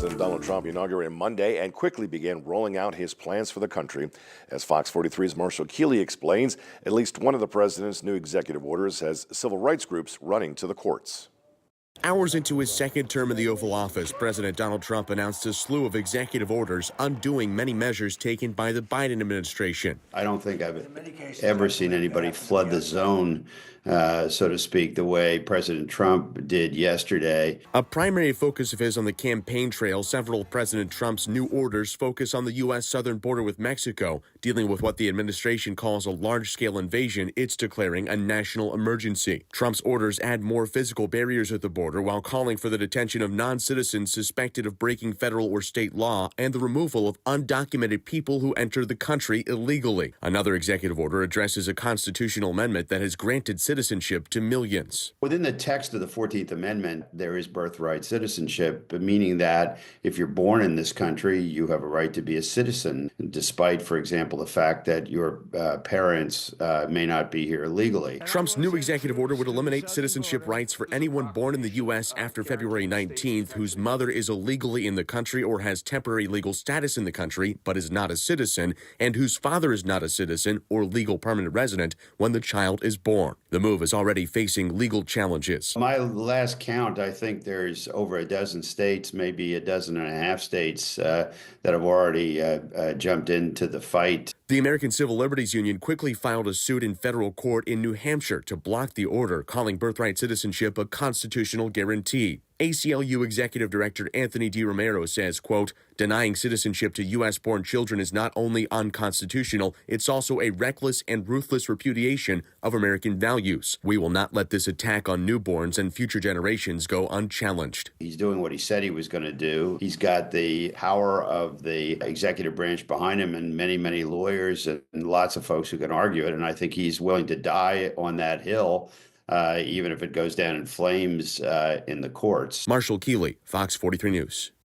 President Donald Trump inaugurated Monday and quickly began rolling out his plans for the country. As Fox 43's Marshall Keeley explains, at least one of the president's new executive orders has civil rights groups running to the courts. Hours into his second term in the Oval Office, President Donald Trump announced a slew of executive orders undoing many measures taken by the Biden administration. I don't think I've ever seen anybody flood the zone, so to speak, the way President Trump did yesterday. A primary focus of his on the campaign trail, several of President Trump's new orders focus on the U.S. southern border with Mexico, dealing with what the administration calls a large-scale invasion it's declaring a national emergency. Trump's orders add more physical barriers at the border while calling for the detention of non-citizens suspected of breaking federal or state law and the removal of undocumented people who enter the country illegally. Another executive order addresses a constitutional amendment that has granted citizenship to millions. Within the text of the 14th Amendment, there is birthright citizenship, meaning that if you're born in this country, you have a right to be a citizen, despite, for example, the fact that your parents may not be here legally. Trump's new executive order would eliminate citizenship rights for anyone born in the U.S. after February 19th whose mother is illegally in the country or has temporary legal status in the country but is not a citizen, and whose father is not a citizen or legal permanent resident when the child is born. The move is already facing legal challenges. My last count, I think there's over a dozen states, maybe a dozen and a half states that have already jumped into the fight. The American Civil Liberties Union quickly filed a suit in federal court in New Hampshire to block the order, calling birthright citizenship a constitutional guarantee. ACLU Executive Director Anthony DiRomero says, quote, denying citizenship to U.S.-born children is not only unconstitutional, it's also a reckless and ruthless repudiation of American values. We will not let this attack on newborns and future generations go unchallenged. He's doing what he said he was going to do. He's got the power of the executive branch behind him and many, many lawyers and lots of folks who can argue it. And I think he's willing to die on that hill, even if it goes down in flames in the courts. Marshall Keeley, Fox 43 News.